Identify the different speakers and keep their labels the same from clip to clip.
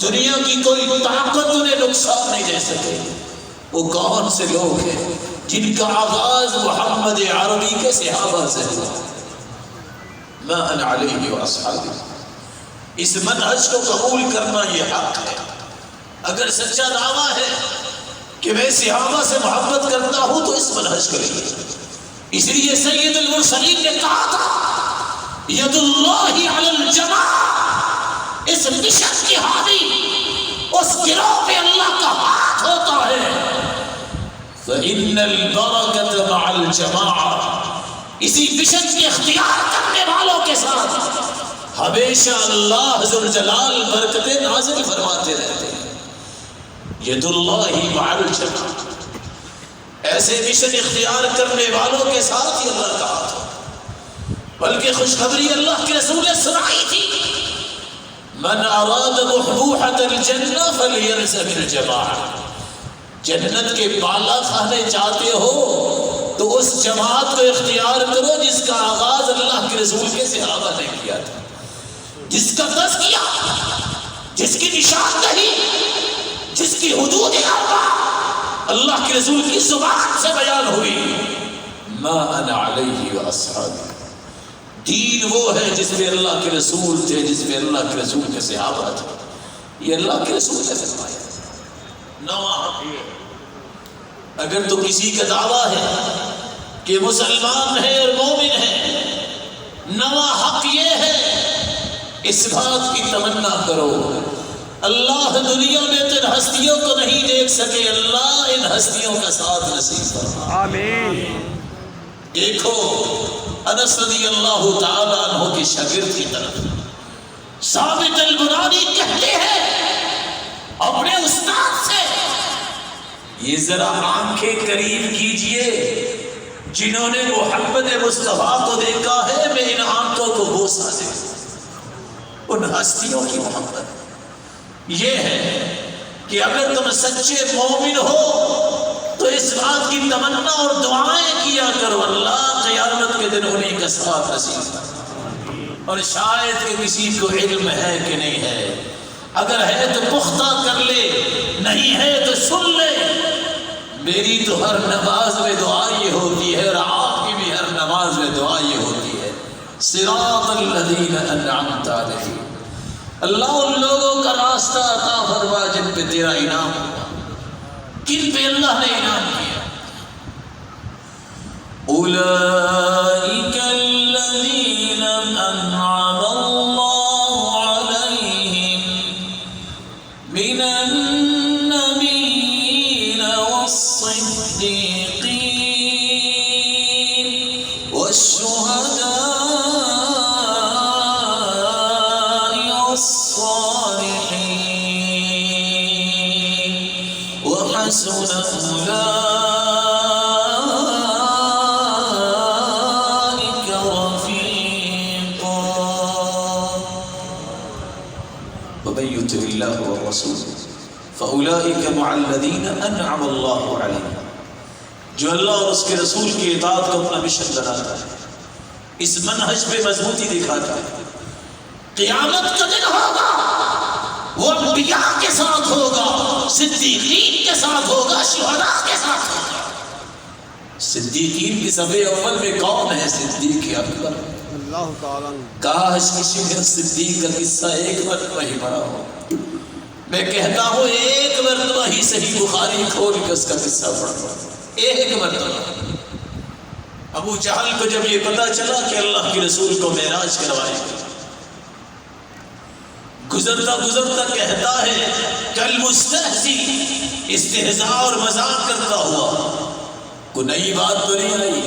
Speaker 1: دنیا کی کوئی طاقت انہیں نقصان نہیں دے سکے۔ وہ کون سے لوگ ہیں جن کا آغاز محمد عربی کے صحابہ سے ہوا، ما انا علیہ واصحابی۔ اس منہج کو قبول کرنا یہ حق ہے۔ اگر سچا دعویٰ ہے کہ میں صحابہ سے محبت کرتا ہوں تو اس منہج کے لیے، اس لیے سید المرسلین نے کہا تھا ید اللہ علی الجماع، اس مشن کی حامی اس گروہ پہ اللہ کا ہاتھ ہوتا ہے۔ فإن البرکۃ مع الجماعہ، اسی مشن کے اختیار کرنے والوں کے ساتھ ہمیشہ اللہ ذوالجلال برکتیں نازل فرماتے رہتے ہیں۔ ید اللہ مع الجماعہ، ایسے مشن اختیار کرنے والوں کے ساتھ ہی اللہ کا ہاتھ ہوتا۔ بلکہ خوشخبری اللہ کے رسول نے سنائی تھی، من اراد بحبوحۃ الجنہ فلیلزم الجماعہ، جنت کے بالا خانے چاہتے ہو تو اس جماعت کو اختیار کرو جس کا آغاز اللہ کے رسول کے صحابہ نے کیا تھا، جس کا تذکیہ، جس کی نشاندہی، جس کی حدود اربع اللہ کے رسول کی زبان سے بیان ہوئی۔ ما انا علیہ واصحابی، دین وہ ہے جس میں اللہ کے رسول تھے، جس میں اللہ کے رسول کے صحابہ تھے۔ یہ اللہ کے رسول نے فرمایا۔ اگر تو کسی کا دعویٰ ہے کہ مسلمان ہے اور مومن ہے، نواں حق یہ ہے اس بات کی تمنا کرو اللہ دنیا میں تو ان ہستیوں کو نہیں دیکھ سکے، اللہ ان ہستیوں کا ساتھ نصیب فرمائے۔ آمین۔ دیکھو انس رضی اللہ تعالیٰ عنہ کے شاگرد کی طرف ثابت البنانی کہتے ہیں اپنے استاد سے، یہ ذرا آنکھیں قریب کیجئے، جنہوں نے محمد مصطفیٰ کو دیکھا ہے میں ان آنکھوں کو بوسہ دے۔ ان ہستیوں کی محبت یہ ہے کہ اگر تم سچے مومن ہو تو اس بات کی تمنا اور دعائیں کیا کرو اللہ قیامت کے دن انہیں کا ساتھ نصیب کرے۔ اور شاید کہ کسی کو علم ہے کہ نہیں ہے، اگر ہے تو پختہ کر لے، نہیں ہے تو سن لے۔ میری تو ہر نماز میں دعا یہ ہوتی ہے اور آپ کی بھی ہر نماز میں دعا یہ ہوتی ہے، صراط الذین انعمت علیہم، اللہ ان لوگوں کا راستہ عطا فرما جن پہ تیرا انعام ہوا۔ کن پہ اللہ نے انعام کیا؟ اولئک الذین انعم اللہ علیہم من النبیین والصدیقین والشہداء والصالحین وحسن اولئک رفیقا ومن یطع اللہ والرسول فاولئک مع الذین انعم اللہ علیہم۔ جو اللہ اور اس کے رسول کی اطاعت کو اپنا مشن بناتا ہے، اس منہج پہ مضبوطی دکھاتا ہے، قیامت کا دن ہوگا وہ انبیاء کے ساتھ ہوگا، صدیقین کے ساتھ ہوگا، شہداء کے ساتھ ہوگا۔ صدیقین کی صف اول میں کون ہے؟ صدیق اکبر۔ اللہ تعالیٰ کاش کسی میں صدیق کا قصہ ایک مرتبہ ہی پڑھا ہو۔ میں کہتا ہوں ایک مرتبہ ہی صحیح بخاری کھول کے اس کا قصہ پڑھو، ایک مرتبہ۔ ابو جہل کو جب یہ پتا چلا کہ اللہ کے رسول کو معراج کروائے گا، گزرتا گزرتا کہتا ہے کل مستہزی، استہزاء اور مذاق کرتا ہوا، کوئی نئی بات تو نہیں آئی؟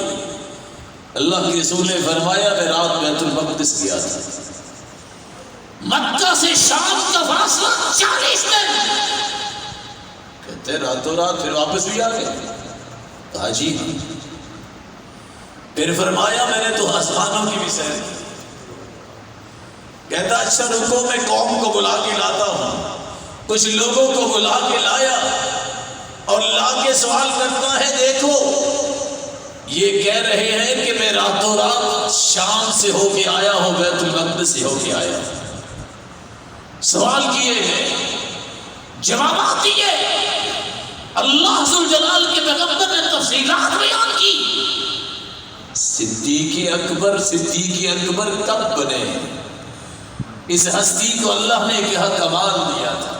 Speaker 1: اللہ کے رسول نے فرمایا میں رات بیت المقدس گیا تھا، مکہ سے شام کا فاصلہ 40 دن، کہتے راتوں رات پھر واپس بھی آ گئے؟ کہا جی ہاں۔ پھر فرمایا میں نے تو آسمانوں کی بھی سیر کی۔ کہتا اچھا رکو میں قوم کو بلا کے لاتا ہوں۔ کچھ لوگوں کو بلا کے لایا اور لا کے سوال کرتا ہے دیکھو یہ کہہ رہے ہیں کہ میں راتوں رات شام سے ہو کے آیا ہوں، بیت المقدس سے ہو کے آیا ہوں۔ سوال کیے گئے جوابات دیے، اللہ ذوالجلال کے پیغمبر نے تفصیلات بیان کی۔ صدیق اکبر کب بنے؟ اس ہستی کو اللہ نے کیا کمال دیا تھا۔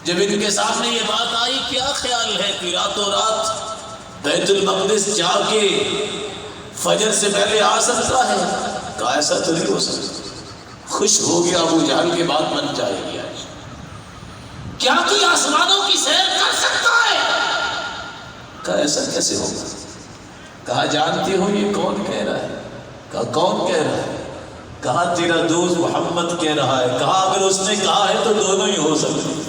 Speaker 1: جب ان کے سامنے یہ بات آئی، کیا خیال ہے کہ راتوں رات بیت المقدس جا کے فجر سے پہلے آ سکتا ہے؟ کہا ایسا تو نہیں ہو سکتا۔ خوش ہو گیا ابو جہل کے بعد بن جائے گی آج۔ کیا کوئی آسمانوں کی سیر کر سکتا ہے؟ کہا ایسا کیسے ہوگا؟ کہا جانتے ہو یہ کون کہہ رہا ہے؟ کہا کون کہہ رہا ہے؟ کہا تیرا دوست محمد کہہ رہا ہے۔ کہا اگر اس نے کہا ہے تو دونوں ہی ہو سکتے ہیں۔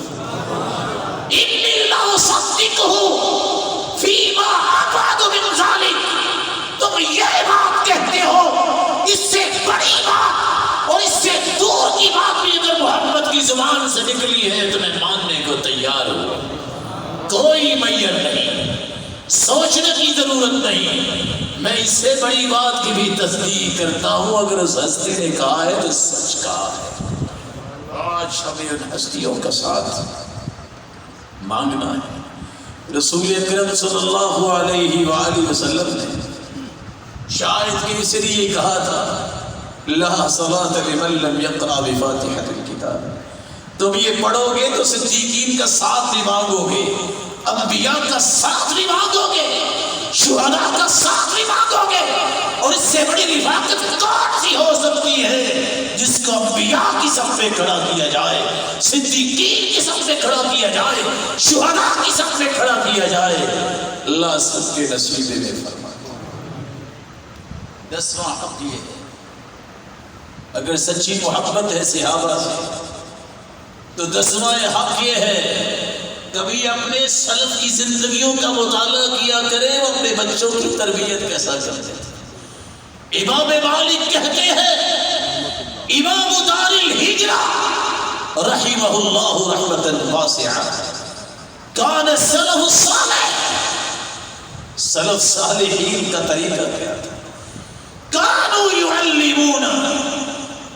Speaker 1: تم یہ بات کہتے ہو، اس سے بڑی بات اور اس سے دور کی بات بھی اگر محمد کی زبان سے نکلی ہے تو میں ماننے کو تیار ہوں۔ کوئی میّر نہیں، سوچنے کی ضرورت نہیں، میں اس سے بڑی بات کی بھی تصدیق کرتا ہوں۔ اگر اس ہستی نے کہا ہے تو سچ کہا ہے۔ آج ہمیں ان ہستیوں کا ساتھ مانگنا ہے۔ رسول اکرم صلی اللہ علیہ وآلہ وسلم نے شاید کہ اس لیے کہا تھا لا صلاۃ لمن لم یقرأ بفاتحۃ الکتاب۔ تم یہ پڑھو گے تو صدیقین کا ساتھ بھی مانگو گے، انبیاء کا ساتھ بھی مانگو گے، شہداء کا ساتھ بھی مانگو گے، اور اس سے بڑی رفاقت کون سی ہو سکتی ہے جس کو انبیاء کی صف پہ کھڑا کیا جائے، صدیقین کی صف پہ کھڑا کیا جائے، شہداء کی صف پہ کھڑا کیا جائے۔ اللہ سب کے نصیب میں فرمائے۔ 10واں حق یہ ہے، اگر سچی محبت ہے صحابہ سے تو 10واں حق یہ ہے کبھی اپنے سلف کی زندگیوں کا مطالعہ کیا کرے، وہ اپنے بچوں کی تربیت کیسا کرتے تھے۔ امام مالک کہتے ہیں، امام دار الہجرہ رحمہ اللہ رحمۃ واسعہ، کان السلف الصالح، سلف صالحین کا طریقہ کیا تھا؟ کانوا یعلمون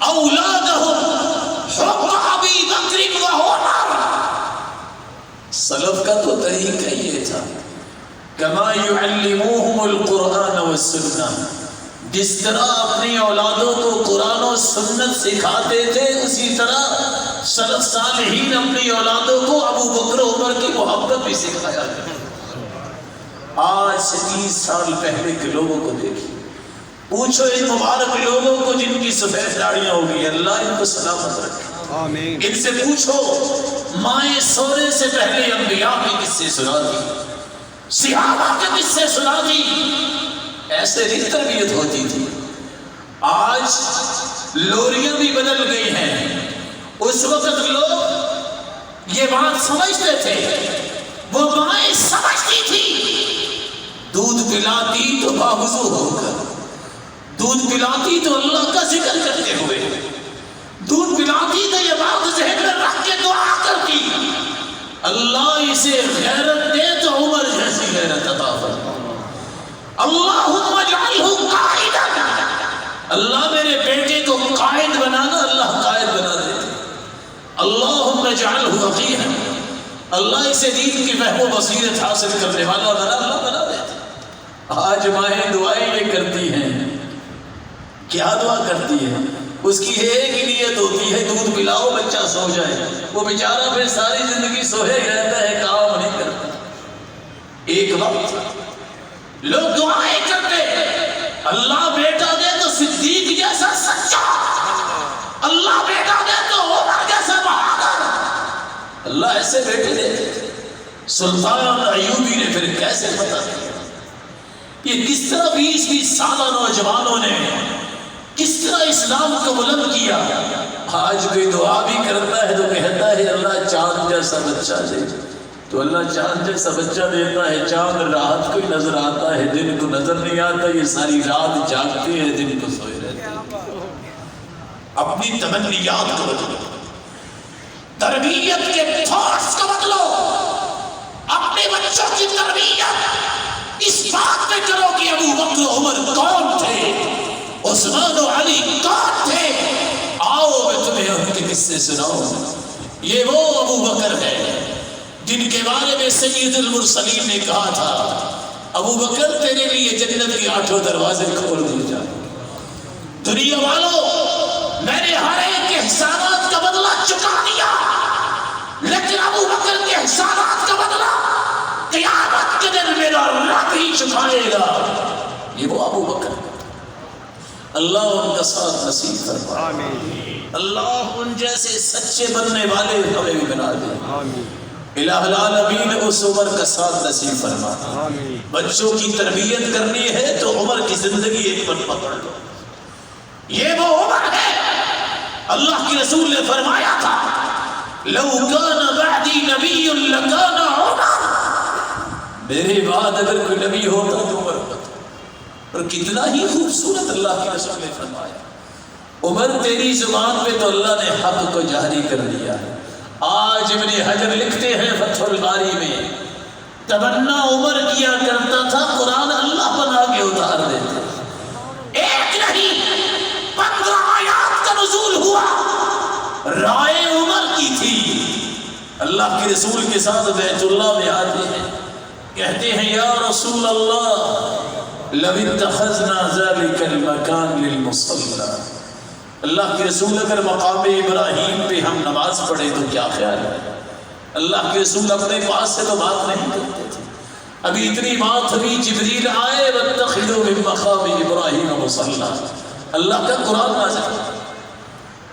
Speaker 1: اولادہم حب ابی بکر وعمر۔ سلف کا تو طریقہ یہ تھا، کما یعلموہم القرآن والسنہ، جس طرح اپنی اولادوں کو قرآن و سنت سکھاتے تھے اسی طرح سلف صالحین اپنی اولادوں کو ابو بکر عمر کی محبت بھی سکھایا کرتے۔ آج سے 30 سال پہلے کے لوگوں کو دیکھیے، پوچھو ان مبارک لوگوں کو جن کی سفید داڑیاں ہو گئی، اللہ ان کو سلامت رکھے۔ آمین۔ ان سے پوچھو مائیں سونے سے پہلے انبیاء کے قصے سنا دی، صحابہ کے قصے سنا دی، ایسے نہیں تربیت ہوتی تھی۔ آج لوریاں بھی بدل گئی ہیں۔ اس وقت لوگ یہ بات سمجھتے تھے، وہ مائیں سمجھتی تھی، دودھ پلاتی تو باوضو ہو کر، دودھ پلاتی تو اللہ کا ذکر کرتے ہوئے، دودھ پلاتی تو یہ بات ذہن میں رکھ کے دعا کرتی، اللہ اسے غیرت دے تو عمر جیسی غیرت عطا فرما، اللہم اجعلہ قائدا، اللہ میرے بیٹے کو قائد بنانا، اللہ قائد بنا دیتے، اللہم اجعلہ عقیلا، اللہ اسے دین کی فہم و بصیرت حاصل کرنے والا بنا، اللہ بنا دیتے۔ آج مائیں دعائیں یہ کرتی ہیں، کیا دعا کرتی ہے؟ اس کی ایک ہی نیت ہوتی ہے، دودھ پلاؤ بچہ سو جائے، وہ بیچارہ پھر ساری زندگی سوہے رہتا ہے، کام نہیں کرتا۔ ایک وقت لوگ دعائیں کرتے، اللہ بیٹا دے تو صدیق جیسا سچا، اللہ بیٹا دے تو عمر جیسا بہادر، اللہ ایسے بیٹے دیتے تھے۔ سلطان ایوبی نے پھر کیسے پتہ کیا؟ یہ کس طرح 20 سالہ نوجوانوں نے کس طرح اسلام کو بلند کیا۔ آج کوئی دعا بھی کرتا ہے تو کہتا ہے اللہ چاند جیسا بچہ دے، تو اللہ چاند جیسا بچہ دیتا ہے، چاند رات کو ہی نظر آتا ہے، دن کو نظر نہیں آتا، یہ ساری رات جاگتے ہیں، دن کو سوئے رہتے ہیں۔ اپنی تمنیات کو بدلو، تربیت کے تھاٹس کو بدلو، اپنے بچوں کی تربیت اس بات پہ کرو کہ ابو بکر عمر کون تھے، عثمان و علی کون تھے۔ آؤ میں تمہیں ان کے قصے سناؤں، یہ وہ ابو بکر ہے جن کے بارے میں سید المرسلین نے کہا تھا ابو بکر تیرے لیے جنت کے 8 دروازے کھول دیے جائیں۔ دنیا والوں، میں نے ہر ایک احسانات کا بدلہ چکا دیا، لیکن ابو بکر کے احسانات کا بدلہ قیامت کے دن میرا رب ہی چکائے گا۔ یہ وہ ابو بکر، اللہ ان کا ساتھ نصیب فرمائے، اللہ ان جیسے سچے بننے والے ہمیں بھی بنا دے، الہ العالمین اس عمر کا ساتھ نصیب فرما۔ بچوں کی تربیت کرنی ہے تو عمر کی زندگی ایک پر پکڑ لو، یہ وہ عمر ہے اللہ کی رسول نے فرمایا تھا لو کان بعدی نبی لکان عمر، میرے بعد اگر کوئی نبی ہوتا تو عمر ہوتا۔ اور کتنا ہی خوبصورت اللہ کے رسول نے فرمایا، عمر تیری زبان پہ تو اللہ نے حق کو جاری کر دیا ہے۔ آج ابن حجر لکھتے ہیں فتح الباری میں، تمنا عمر کیا کرتا تھا قرآن اللہ بنا کے اتار دیتے، ایک نہیں 15 آیات کا نزول ہوا، رائے عمر کی تھی۔ اللہ کے رسول کے ساتھ بیت اللہ میں آتے ہیں، کہتے ہیں یا رسول اللہ لو اتخذنا ذلك المكان للمصلى، اللہ کے رسول اگر مقام ابراہیم پہ ہم نماز پڑھے تو کیا خیال ہے؟ اللہ کے رسول اپنے پاس سے تو بات نہیں کرتے تھے، ابھی اتنی بات ہوئی جبریل آئے واتخذوا من مقام ابراہیم مصلی، اللہ کا قرآن نازل،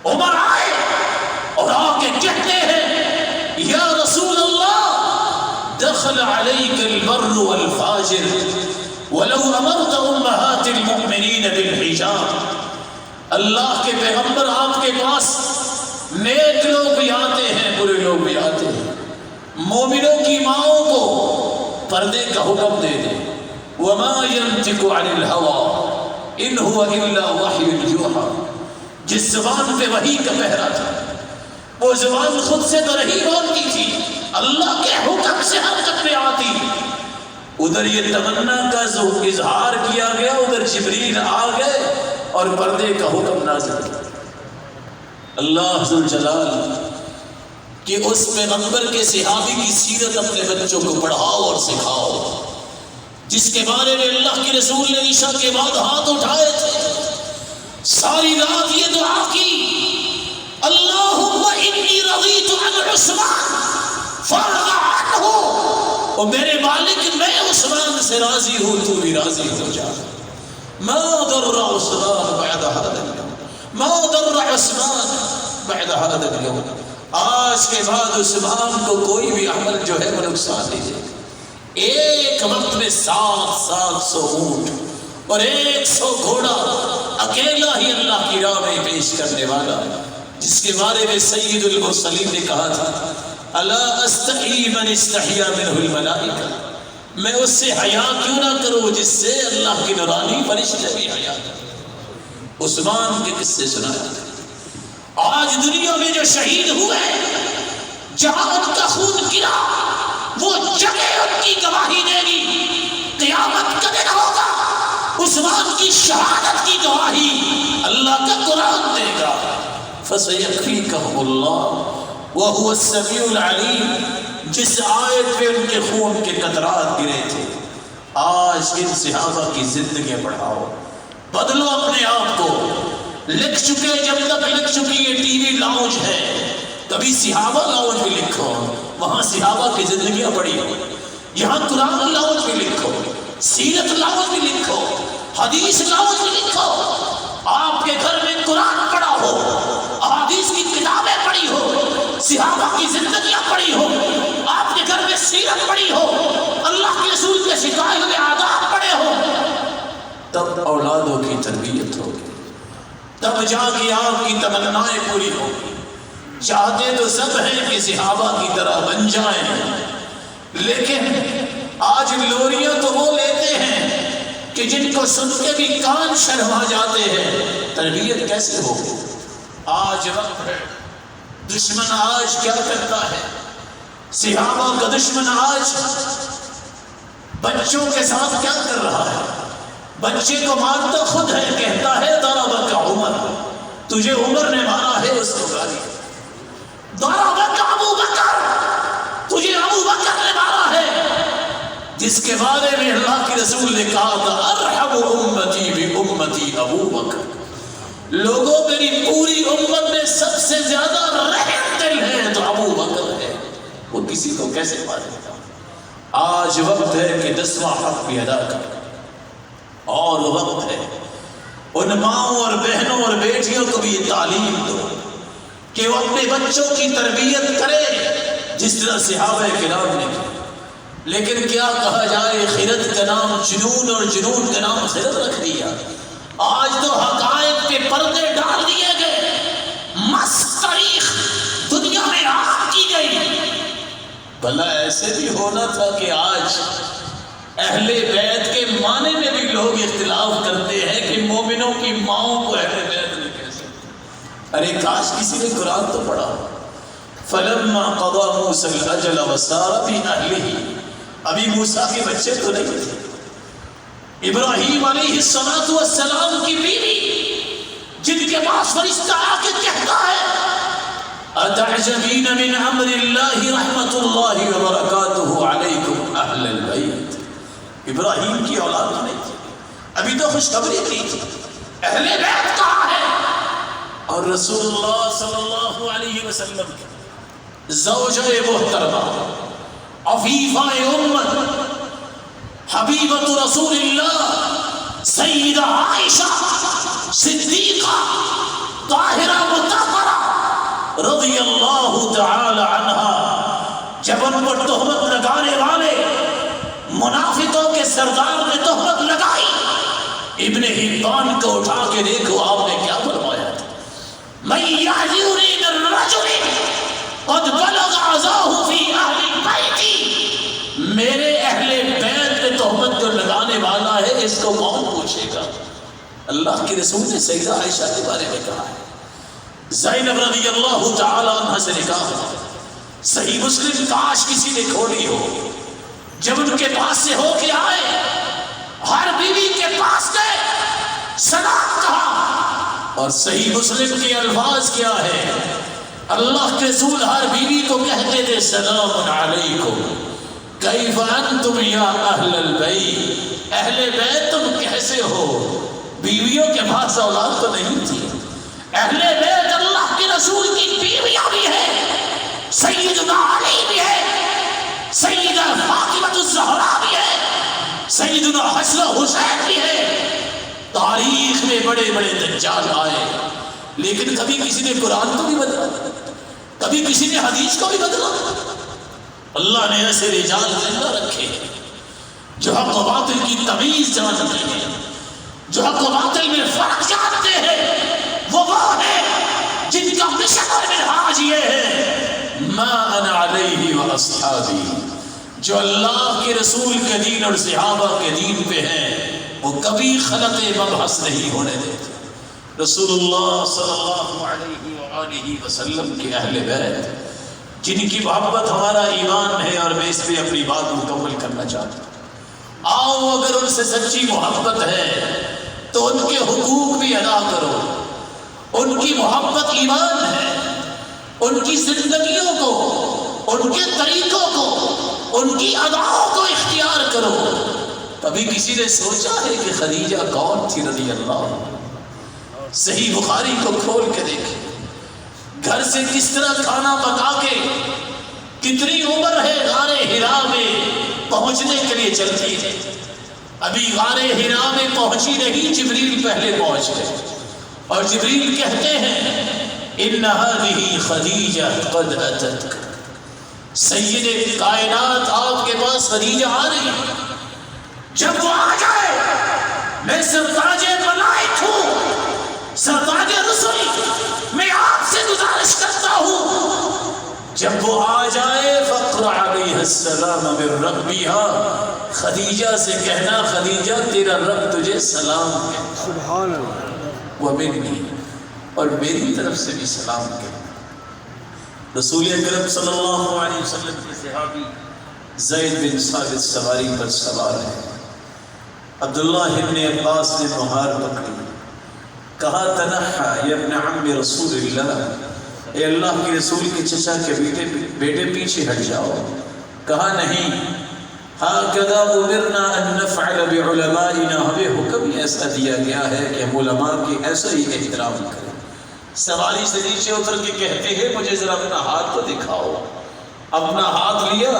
Speaker 1: عمر آئے اور آ کے کہتے ہیں یا رسول اللہ دخل علیک البر والفاجر ولو امرت امہات المؤمنین بالحجاب، اللہ کے پیغمبر آپ کے پاس نیک لوگ بھی آتے ہیں، برے لوگ بھی آتے ہیں، مومنوں کی ماؤں کو پردے کا حکم دے دے، وما ينطق عن الهوى ان هو الا وحی یوحى، جس زبان پہ وحی کا پہرا تھا وہ زبان خود سے تو نہیں بولتی تھی، اللہ کے حکم سے حرکت میں آتی۔ ادھر یہ تمنا کا اظہار کیا گیا، ادھر جبریل آ گئے اور پردے کا حکم نازل کیا۔ اللہ ذوالجلال کہ اس پیغمبر کے صحابی کی سیرت اپنے بچوں کو پڑھاؤ اور سکھاؤ، جس کے بارے میں اللہ کے رسول نے عشاء کے بعد ہاتھ اٹھائے تھے، ساری رات یہ دعا کی اللہم انی رضیت عن عثمان فارض عنہ، اور میرے مالک میں عثمان سے راضی ہوں تو بھی راضی ہو جا۔ ما ضر عثمان بعد هذا اليوم، ما ضر عثمان بعد هذا اليوم، آج کے بعد عثمان کو کوئی بھی عمل جو ہے وہ نقصان نہیں دے گا۔ ایک وقت میں 700 اونٹ اور 100 گھوڑا اکیلا ہی اللہ کی راہ میں پیش کرنے والا، جس کے بارے میں سید المرسلین نے کہا تھا الا استحی من استحیا منہ الملائکہ، میں اس سے حیا کیوں نہ کروں جس سے اللہ کی نورانی فرشتے بھی حیا کریں۔ عثمان کے قصے سنایا تھا۔ آج دنیا میں جو شہید ہوئے جہاں ان کا خون گرا وہ جگہ ان کی گواہی دے گی، قیامت کا دن ہوگا عثمان کی شہادت کی گواہی اللہ کا قرآن دے گا۔ فَسَيَكْفِيكَهُمُ اللَّهُ وَهُوَ السَّمِيعُ الْعَلِيمُ، جس آیت پہ ان کے خون کے قطرات گرے تھے، آج ان صحابہ کی زندگیاں پڑھاؤ، بدلو اپنے آپ کو۔ لکھ چکے جب تک لکھ چکی یہ ٹی وی لاؤنج ہے، کبھی صحابہ لاؤنج بھی لکھو، وہاں صحابہ کی زندگیاں پڑھی ہو، یہاں قرآن لاؤنج بھی لکھو، سیرت لاؤنج بھی لکھو، حدیث لاؤنج بھی لکھو۔ آپ کے گھر میں قرآن پڑھا ہو، احادیث کی کتابیں پڑھی ہو، صحابہ کی زندگیاں پڑھی ہو، آپ کے گھر میں سیرت پڑھی ہو، اللہ کے رسول کے سکھائے ہوئے آداب پڑھے ہو، تب اولادوں کی تربیت ہوگی، تب جا کے آپ کی تمنائیں پوری ہوگی۔ چاہتے تو سب ہیں کہ صحابہ کی طرح بن جائیں، لیکن آج لوریاں تو وہ لیتے ہیں کہ جن کو سن کے بھی کان شرما جاتے ہیں، تربیت کیسے ہوگی؟ آج وقت ہے، دشمن آج کیا کرتا ہے؟ صحابہ کا دشمن آج بچوں کے ساتھ کیا کر رہا ہے؟ بچے کو مارتا خود ہے، کہتا ہے ضربک عمر، تجھے عمر نے مارا ہے، اس کو گالی ضربک جس کے بارے میں اللہ کے رسول نے کہا تھا ارحم امتی بامتی ابو بکر، لوگوں میری پوری امت میں سب سے زیادہ رحم دل ہے تو ابو بکر ہے، وہ کسی کو کیسے مارے گا؟ آج وقت ہے کہ 10واں حق بھی ادا کر، اور وقت ہے ان ماؤں اور بہنوں اور بیٹیوں کو بھی یہ تعلیم دو کہ وہ اپنے بچوں کی تربیت کرے جس طرح صحابہ کرام نے کی۔ لیکن کیا کہا جائے، خرد کا نام جنون اور جنون کا نام خرد رکھ دیا۔ آج تو حقائق پہ پردے ڈال دیے گئے، مست تاریخ دنیا میں عام کی گئی۔ بھلا ایسے بھی ہونا تھا کہ آج اہل بیت کے معنی میں بھی لوگ اختلاف کرتے ہیں کہ مومنوں کی ماؤں کو اہل بیت نے کہہ سکتے۔ ارے کاش کسی نے قرآن تو پڑھا، فلما قضى موسى الاجل وسار باهله، ابھی موسیٰ کے بچے تو نہیں تھے، ابراہیم علیہ السلام کی بیوی جن کے پاس فرشتہ آ کے کہتا ہے اتعجبین من امر اللہ رحمت اللہ وبرکاتہ علیکم اہل البیت، ابراہیم کی اولاد نہیں تھی، ابھی تو خوشخبری کی تھی، اہل بیت کہاں ہے؟ اور رسول اللہ صلی اللہ علیہ وسلم زوجہ محترمہ عفیفہ امت حبیبۃ رسول اللہ سیدہ عائشہ صدیقہ طاہرہ مطہرہ رضی اللہ تعالی عنہا جب ان پر تہمت لگانے والے منافقوں کے سردار نے تہمت لگائی، ابن حبان کو اٹھا کے دیکھو آپ نے کیا فرمایا تھا، من یعذرنی من رجل قد بلغ عزاہ فی اہل بیتی، میرے اہل بیت پہ تہمت جو لگانے والا ہے اس کو کون پوچھے گا؟ اللہ کے رسول نے سیدہ عائشہ کے بارے میں کہا ہے، زینب رضی اللہ تعالی عنہ سے نکاح ہوا، صحیح مسلم کاش کسی نے کھولی ہو، جب ان کے پاس سے ہو کے آئے ہر بیوی کے پاس گئے سلام کہا، اور صحیح مسلم کے الفاظ کیا ہے، اللہ کے رسول ہر بیوی کو کہتے تھے سلام علیکم کیف انتم یا اہل البیت، اہل بیت تم کیسے ہو؟ بیویوں کے پاس اولاد تو نہیں تھی، اہل بیت اللہ کے رسول کی بیویاں بھی ہیں، سیدنا علی بھی ہے، سیدہ فاطمہ الزہرا بھی ہے، سیدنا حسن حسین بھی ہے۔ تاریخ میں بڑے بڑے دجال آئے، لیکن کبھی کسی نے قرآن کو بھی بدلا، کبھی کسی نے حدیث کو بھی بدلا۔ اللہ نے ایسے رجال زندہ رکھے جو حق و باطل کی تمیز جانتے ہیں، جو حق و باطل میں فرق جانتے ہیں، وہ ہے جن کا مشن اور منہاج یہ ہے ما انا علیہ واصحابی، جو اللہ کے رسول کے دین اور صحابہ کے دین پہ ہیں وہ کبھی خلط مبحث نہیں ہونے دیتے۔ رسول اللہ صلی اللہ علیہ وآلہ وسلم کے اہل بیت جن کی محبت ہمارا ایمان ہے، اور میں اس پہ اپنی بات مکمل کرنا چاہتا ہوں۔ آؤ اگر ان سے سچی محبت ہے تو ان کے حقوق بھی ادا کرو، ان کی محبت ایمان ہے، ان کی زندگیوں کو، ان کے طریقوں کو، ان کی اداؤں کو اختیار کرو۔ کبھی کسی نے سوچا ہے کہ خدیجہ کون تھی رضی اللہ عنہا؟ صحیح بخاری کو کھول کے دیکھیں، گھر سے کس طرح کھانا پکا کے، کتنی عمر ہے غار حرا میں پہنچنے کے لیے چلتی ہے، ابھی غار حرا میں پہنچی نہیں، جبریل پہلے پہنچ گئے، اور جبریل کہتے ہیں ان هذه خدیجہ قد اتتک، سید کائنات آپ کے پاس خدیجہ آ رہی ہے، جب وہ آ جائے میں سرتاج ملائک ہوں، سرتاج رسول، میں آپ سے گزارش کرتا ہوں جب وہ آ جائے فقرأ علیہ السلام من ربها، خدیجہ سے کہنا خدیجہ تیرا رب تجھے سلام کہتا، سبحان اللہ، ومنی، اور میری طرف سے بھی سلام کہنا۔ رسول اکرم صلی اللہ علیہ وسلم کے صحابی زید بن ثابت سواری پر سوار ہے، عبداللہ ابن عباس نے مہار پکڑی، کہا تنحى یا ابن عم رسول اللہ، اے اللہ کے رسول کے چچا کے بیٹے پیچھے ہٹ جاؤ، کہا نہیں، ہاکذا امرنا ان نفعل بعلمائنا، ہمیں حکم ایسا دیا گیا ہے کہ ہم علماء کے ایسا ہی احترام کریں۔ سواری سے نیچے اتر کے کہتے ہیں مجھے ذرا اپنا ہاتھ تو دکھاؤ، اپنا ہاتھ لیا،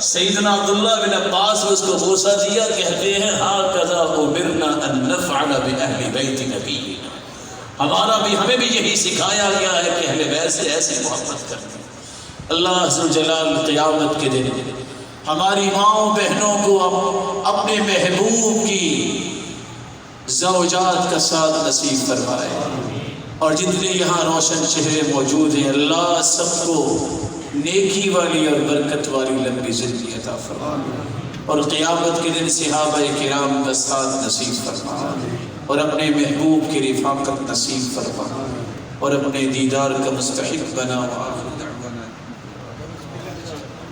Speaker 1: سیدنا عبداللہ بن عباس نے اس کو بوسہ دیا، کہتے ہیں ہاکذا امرنا ان نفعل باہل بیت نبینا، ہمیں بھی یہی سکھایا گیا ہے کہ اہل بیت سے ایسے محبت کریں۔ اللہ عز و جلال قیامت کے دن ہماری ماؤں بہنوں کو اپنے محبوب کی زوجات کا ساتھ نصیب فرمائے، اور جتنے یہاں روشن چہرے موجود ہیں اللہ سب کو نیکی والی اور برکت والی لمبی زندگی عطا فرمائے، اور قیامت کے دن صحابہ کرام کا ساتھ نصیب فرمائے، اور اپنے محبوب کی رفاقت نصیب فرمائے، اور اپنے دیدار کا مستحق بنا۔